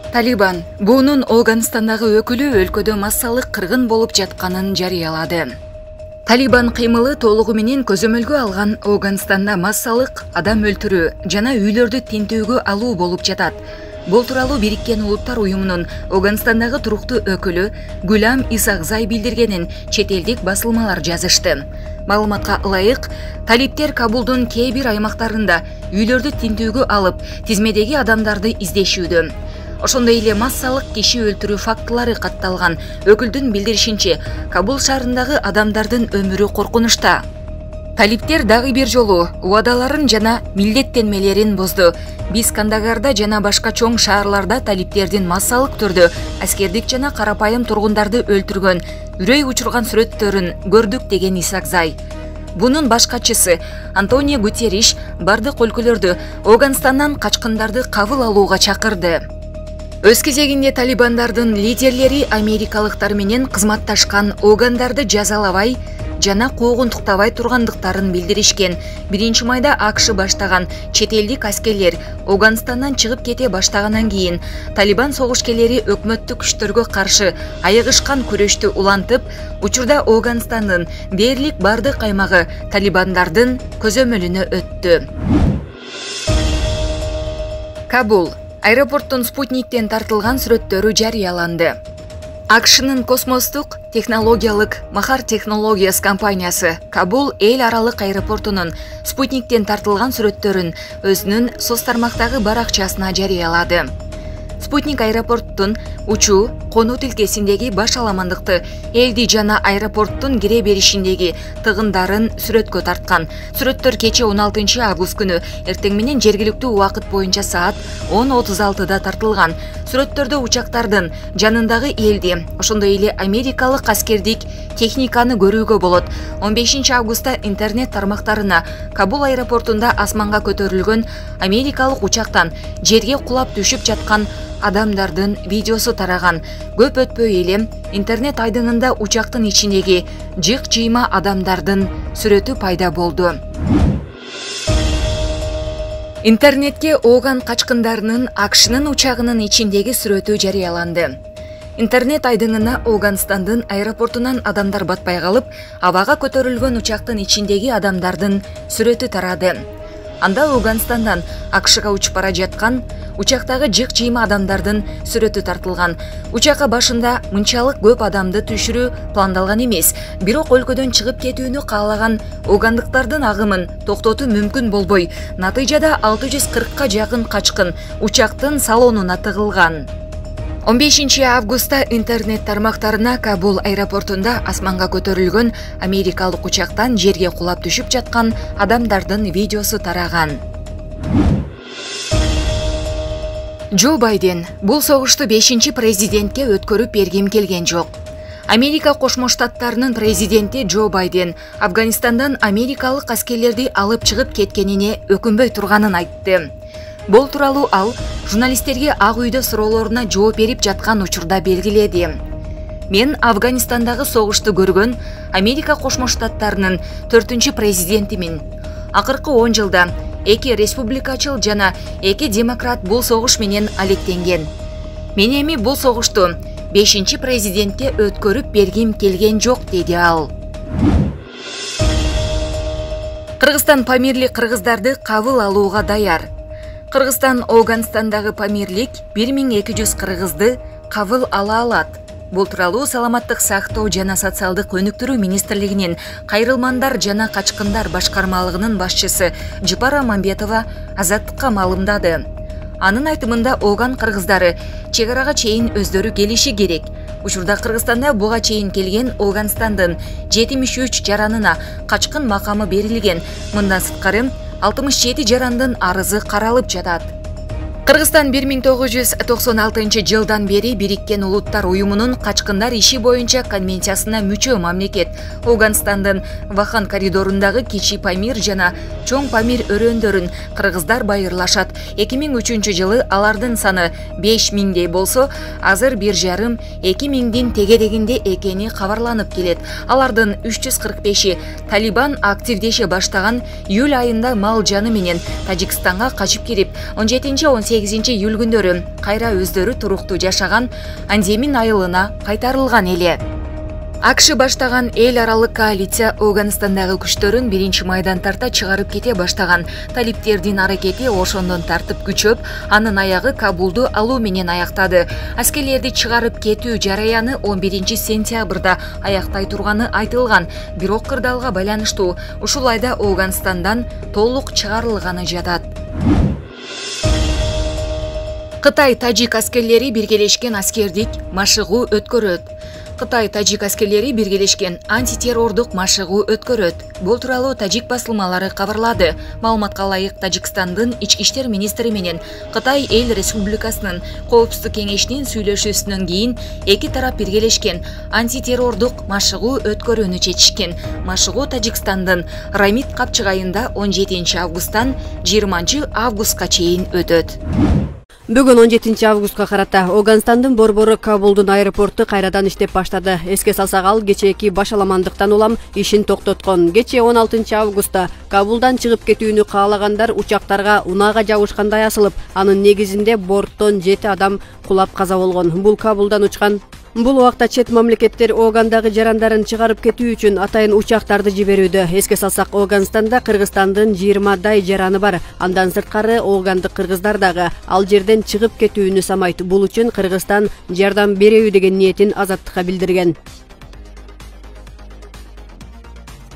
Талибан буунун Афганистандагы өкүлү өлкөдө массалык кыргын болуп жатканын жарыялады. Талибан кыймылы толугу менен көзөмөлгө алган Афганистанда массалык адам өлтүрүү жана үйлөрдү тинтөөгө алуу болуп жатат. Бул тууралуу Бириккен Улуттар уюмунун Афганистандагы туруктуу өкүлү Гулам Исакзай билдиргенин чет элдик басылмалар жазышты. Маалыматка ылайык, талиптер Кабулдун кээ бир аймактарында үйлөрдү тинтөөгө алып, тизмедеги адамдарды издешүүдө. Ошондой эле массалык киши өлтүрүү фактылары катталган. Өкүлдүн билдиришинче, Кабул шаарындагы адамдардын өмүрү коркунучта. Талиптер дагы бир жолу убадаларын жана милдеттенмелерин бозду. Биз Кандагарда жана башка чоң шаарларда талиптердин массалык түрдө аскердик жана карапайым тургундарды өлтүргөн, үрөй учурган сүрөттөрүн көрдүк деген Исакзай. Бунун башкачысы Антонио Гутерриш бардык өлкөлөрдү Афганистандан качкындарды кабыл алууга чакырды. Өз кезегинде талибандардын лидерлери америкалыктар менен кызматташкан афгандарды жазалабай жана куугунтуктабай тургандыктарын билдиришкен. 1-майда АКШ баштаган чет элдик аскерлер Афганистандан чыгып кете баштагандан кийин Талибан согушкерлери өкмөттүк күчтөргө каршы аягышкан күрөштү улантып, учурда Афганистандын дээрлик бардык аймагы талибандардын көзөмөлүнө өттү. Кабул аэропорттун спутниктен тартылган сүрөттөрү жарыяланды. АКШнын космостук технологиялык Махар Technologies компаниясы Кабул эл аралык аэропортунун спутниктен тартылган сүрөттөрүн өзүнүн соц тармактагы баракчасына жарыялады. Спутник аэропорттун учуу, конуу тилкесиндеги баш аламандыкты, элди жана аэропорттун кире беришиндеги тыгындарын сүрөткө тарткан. Сүрөттөр кече 16 август күнү эртең менен жергиликтүү убакыт боюнча саат 10:36 тартылган. Сүрөттөрдө учактардын жанындагы элди, ошондой эле америкалык аскердик техниканы көрүүгө болот. 15 августта интернет тармактарына Кабул аэропортунда асманга көтөрүлгөн америкалык учактан жерге кулап түшүп жаткан адамдардын видеосу тараган. Көп өтпөй эле интернет айдынында учактын ичиндеги жык-жыйма адамдардын сүрөтү пайда болду. Интернетке Афган качкындарынын АКШнын учагынын ичиндеги сүрөтү жарыяланды. Интернет айдынына Афганистандын аэропортунан адамдар батпай калып, абага көтөрүлгөн учактын ичиндеги адамдардын сүрөтү тарады. Анда Афганистандан АКШга учуп бара жаткан учактагы жык-жыйма адамдардын сүрөтү тартылган. Учакка башында мынчалык көп адамды түшүрүү пландалган эмес, бирок өлкөдөн чыгып кетүүнү каалаган афгандыктардын агымын токтотуу мүмкүн болбой, натыйжада 640га жакын качкын учактын салонуна тыгылган. 15 августта интернет тармактарына Кабул аэропортунда асманга көтөрүлгөн америкалык учактан жерге кулап түшүп жаткан адамдардын видеосу тараган. Джо Байден бул согушту 5-чи президентке өткөрүп бергим келген жок. Америка Кошмо Штаттарынын президенти Джо Байден Афганистандан америкалык аскерлерди алып чыгып кеткенине өкүнбөй турганын айтты. Бул тууралуу ал журналисттерге Ак үйдө суроолоруна жооп берип жаткан учурда белгиледи. Мен Афганистандагы согушту көргөн Америка Кошмо Штаттарынын 4-чи президентимин. Акыркы 10 жылда 2 республикачыл жана 2 демократ бул согуш менен алектенген. Мен эми бул согушту 5-чи президентке өткөрүп бергим келген жок, деди ал. Кыргызстан Памирлик кыргыздарды кабыл алууга даяр. Кыргызстан Афганистандагы Памирлик 1200 кыргызды кабыл ала алат. Бул тууралуу Саламаттык сактоо жана социалдык өнүктүрүү министрлигинин кайрылмандар жана качкындар башкармалыгынын башчысы Жыпара Мамбетова Азаттыкка маалымдады. Анын айтымында Афган кыргыздары чек арага чейин өздөрү келиши керек. Учурда Кыргызстанда буга чейин келген Афганистандын 73 жаранына качкын макамы берилген. Мындан сырткары 67 жарандын арызы каралып жатат. Кыргызстан 1996 жылдан бери Бириккен Улуттар уюмунун качкындар иши боюнча конвенциясына мүчө мамлекет. Афганистандын Вахан коридорундагы кичи Памир жана чоң Памир өрөөндөрүн кыргыздар байырлашат. 2003 жылы алардын саны 5000дей болсо, азыр 1,5-2000дин тегерегинде экени кабарланып келет. Алардын 345и Талибан активдеше баштаган июль айында мал жаны менен Тажикстанга качып кирип, 17-18 28 июль күндөрү кайра өздөрү туруктуу жашаган Андемин айылына кайтарылган эле. АКШ баштаган эл аралык коалиция Афганистандагы күчтөрүн 1-майдан тарта чыгарып кете баштаган. Талиптердин аракети ошондон тартып күчөп, анын аягы Кабулду алуу менен аяктады. Аскерлерди чыгарып кетүү жараяны 11-сентябрда аяктай турганы айтылган. Бирок кырдаалга байланыштуу ушул айда Афганистандан толук чыгарылганы жатат. Кытай-Тажик аскерлери биргелешкен аскердик машыгуу өткөрөт. Кытай-Тажик аскерлери биргелешкен антитеррордук машыгуу өткөрөт. Бул тууралуу тажик басылмалары кабарлады. Маалыматка ылайык, Тажикстандын ички иштер министри менен Кытай эл республикасынын коопсуздук кеңешинин сүйлөшүүсүнөн кийин эки тарап биргелешкен антитеррордук машыгуу өткөрүүнү чечишкен. Машыгуу Тажикстандын Рамит капчыгайында 17 августтан 20 августка чейин өтөт. Бүгүн 17 августка карата Афганистандын борбору Кабулдун аэропорту кайрадан иштеп баштады. Эске салсак, ал кечээки башаламандыктан улам ишин токтоткон. Кечээ 16 августта Кабулдан чыгып кетүүнү каалагандар учактарга унаага жабышкандай асылып, анын негизинде борттон 7 адам кулап каза болгон. Бул Кабулдан учкан. Бул убакта чет мамлекеттер Афгандагы жарандарын чыгарып кетүү үчүн атайын учактарды жиберүүдө. Эске салсак, Афганистанда Кыргызстандын 20 жараны бар. Андан сырткары афгандык кыргыздар дагы ал жерден чыгып кетүүнү самайт. Бул үчүн Кыргызстан жардам береби деген ниетин Азаттыкка билдирген.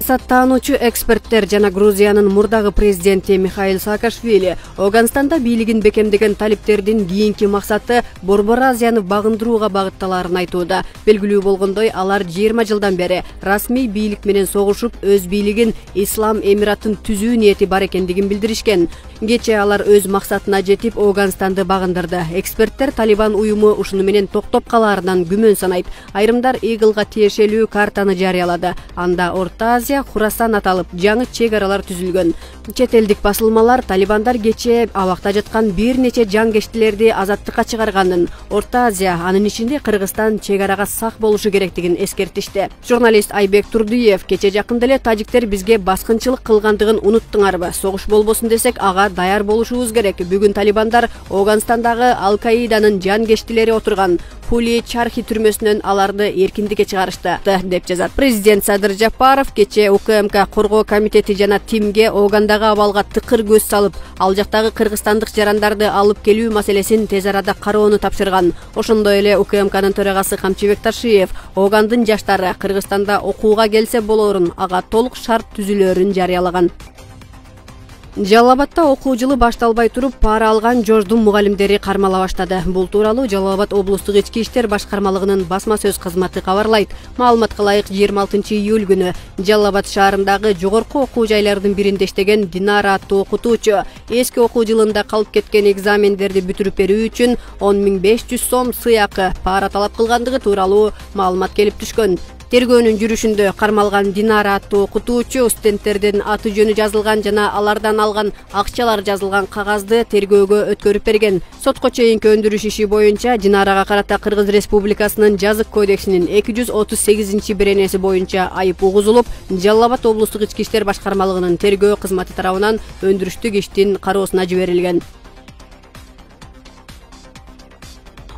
Саттаануучу эксперттер жана Грузиянын мурдагы президенти Михаил Саакашвили Афганистанда бийлигин бекемдеген талиптердин кийинки максаты Борбор Азияны багындырууга багытталарын айтууда. Белгилүү болгондой, алар 20 жылдан бери расмий бийлик менен согушуп, өз бийлигин Ислам Эмиратын түзүү ниети бар экендигин билдиришкен. Кечээ алар өз максатына жетип Афганистанды багындырды. Эксперттер Талибан уюму ушуну менен токтоп калаарынан күмөн санайт. Айрымдар Иглга тиешелүү картаны жарыялады. Анда Орто Азия, Хурасан аталып, жаңы чек аралар түзүлгөн. Чет элдик басылмалар Талибандар кечээ абакта жаткан бир нече жангештилерди азаттыкка чыгарганын, Орто Азия, анын ичинде Кыргызстан чек арага сак болушу керектигин эскертишти. Журналист Айбек Турдиев кечээ жакында эле тажиктер бизге баскынчылык кылгандыгын унуттуңарбы? Согуш болбосун десек, ага даяр болушубуз керек. Бүгүн Талибандар Афганистандагы Ал-Каиданын жангештилери отурган Пули Чархи түрмөсүнөн аларды эркиндикке чыгарышты, деп жазат. Президент Садыр Жапаров кечээ УКМК коргоо комитети жана ТИМге Афгандагы абалга тыкыр көз салып, ал жактагы кыргызстандык жарандарды алып келүү маселесин тез арада кароону тапшырган. Ошондой эле УКМКнын төрагасы Камчыбек Ташиев Афгандын жаштары Кыргызстанда окууга келсе болорун, ага толук шарт түзүлөөрүн жарыялаган. Жалал Абадта окуу жылы башталбай туруп пара алган жождун мугалимдери кармала баштады. Бул тууралуу Жалал Абад облустук ички иштер башкармалыгынын басма сөз кызматы кабарлайт. Маалыматка ылайык 26 июль күнү Жалал Абад шаарындагы жогорку окуу жайлардын биринде иштеген Динара аттуу окутуучу эски окуу жылында калып кеткен экзамендерди бүтүрүп берүү үчүн 10.500 сом сыйакы пара талап кылгандыгы тууралуу маалымат келип түшкөн. Тергөөнүн жүрүшүндө кармалган Динара аттуу окутуучу студенттердин аты жөнү жазылган жана алардан алган акчалар жазылган кагазды тергөөгө өткөрүп берген. Сотко чейинки өндүрүш иши боюнча Динарага карата Кыргыз Республикасынын жазык кодексинин 238-беренеси боюнча айып угузулуп, Жалал Абад облустук ички иштер башкармалыгынын тергөө кызматы тарабынан өндүрүштүк иштин кароосуна жиберилген.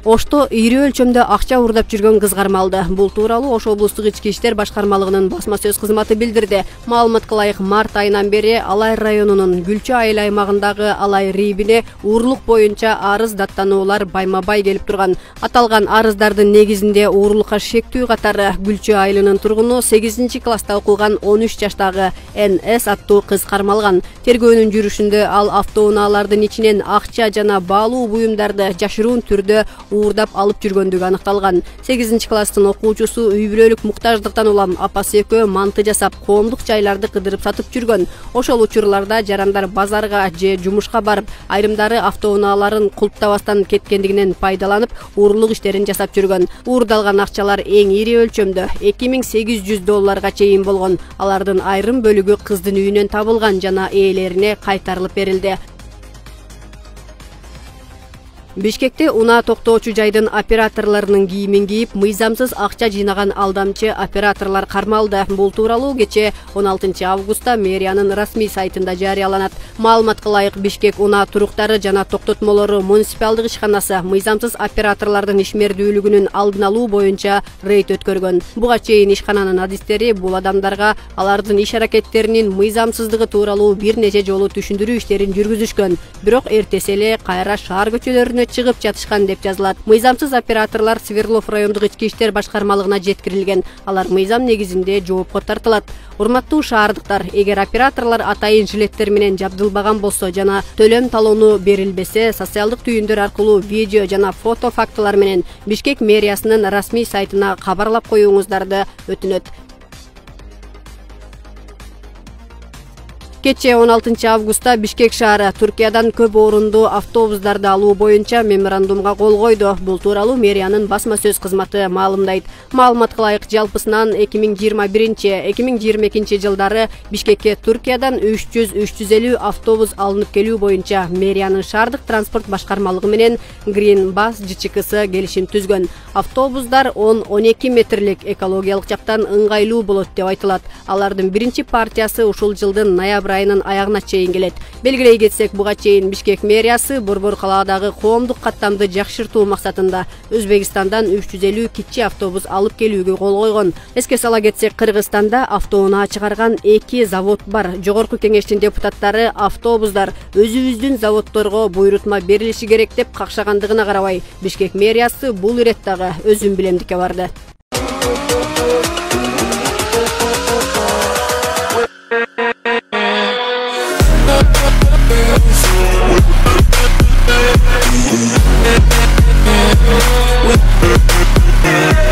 Ошто ири өлчөмдө акча уурдап жүргөн кыз кармалды. Бул тууралуу Ош облустук ички иштер башкармалыгынын басма сөз кызматы билдирди. Маалыматка ылайык, март айынан бери Алай районунун Гүлчө айыл аймагындагы Алай рийбине уурлук боюнча арыз даттануулар байма-бай келип турган. Аталган арыздардын негизинде уурлукка шектүү катары Гүлчө айылынын тургуну 8-класста окуган 13 жаштагы НС аттуу кыз кармалган. Тергөөнүн жүрүшүндө ал автоунаалардын ичинен акча жана баалуу буюмдарды жашыруун түрдө уурдап алып жүргөндүгү аныкталган. 8-класстын окуучусу үй бүлөлүк муктаждыктан улам апасы экөө манты жасап, коомдук жайларды кыдырып сатып жүргөн. Ошол учурларда жарандар базарга же жумушка барып, айрымдары автоунааларын кулптабастан кеткендигинен пайдаланып, уурлук иштерин жасап жүргөн. Уурдалган акчалар эң ири өлчөмдө $2800 чейин болгон. Алардын айрым бөлүгү кыздын үйүнөн табылган жана ээлерине кайтарылып берилди. Бишкекте унаа токтоочу жайдын операторлорунун кийимин кийип, мыйзамсыз акча жыйнаган алдамчы операторлор кармалды. Бул тууралуу кечээ 16 августта мэриянын расмий сайтында жарыяланат. Маалыматка ылайык, Бишкек унаа туруктары жана токтотмолору муниципалдык ишканасы мыйзамсыз операторлордун ишмердүүлүгүнүн алдын алуу боюнча рейд өткөргөн. Буга чейин ишкананын адистери бул адамдарга алардын иш аракеттеринин мыйзамсыздыгы тууралуу бир нече жолу түшүндүрүү иштерин жүргүзүшкөн. Бирок эртеси эле кайра шаар көчөлөрүнө чыгып жатышкан деп жазылат. Мыйзамсыз операторлор Свердлов райондук ички иштер башкармалыгына жеткирилген. Алар мыйзам негизинде жоопко тартылат. Урматтуу шаардыктар, эгер операторлор атайын жилеттер менен жабдылбаган болсо жана төлөм талоону берилбесе, социалдык түйүндөр аркылуу видео жана фото фактылар менен Бишкек мэриясынын расмий сайтына кабарлап коюңуздарды өтүнөт. Кечээ 16 августта Бишкек шаары Түркиядан көп орунду автобустарды алуу боюнча меморандумга кол койду. Бул тууралуу мэриянын басма сөз кызматы маалымдайт. Маалыматка ылайык, жалпысынан 2021-2022 жылдары Бишкекке Түркиядан 300-350 автобус алынып келүү боюнча мэриянын шаардык транспорт башкармалыгы менен Green Bus ЖЧКсы келишим түзгөн. Автобустар 10-12 метрлик экологиялык жактан ыңгайлуу болот деп айтылат. Алардын биринчи партиясы ушул жылдын ноябрь айынын аягына чейин келет. Белгилей кетсек, буга чейин Бишкек мэриясы Борбор калаадагы коомдук каттамды жакшыртуу максатында Өзбекстандан 350 кичи автобус алып келүүгө кол койгон. Эске сала кетсек, Кыргызстанда автоунаа чыгарган 2 завод бар. Жогорку кеңештин депутаттары автобустар өзүбүздүн заводдорго буйрутма берилиши керек деп какшагандыгына карабай, Бишкек мэриясы бул иреттагы өзүн билемдикке барды. Yeah.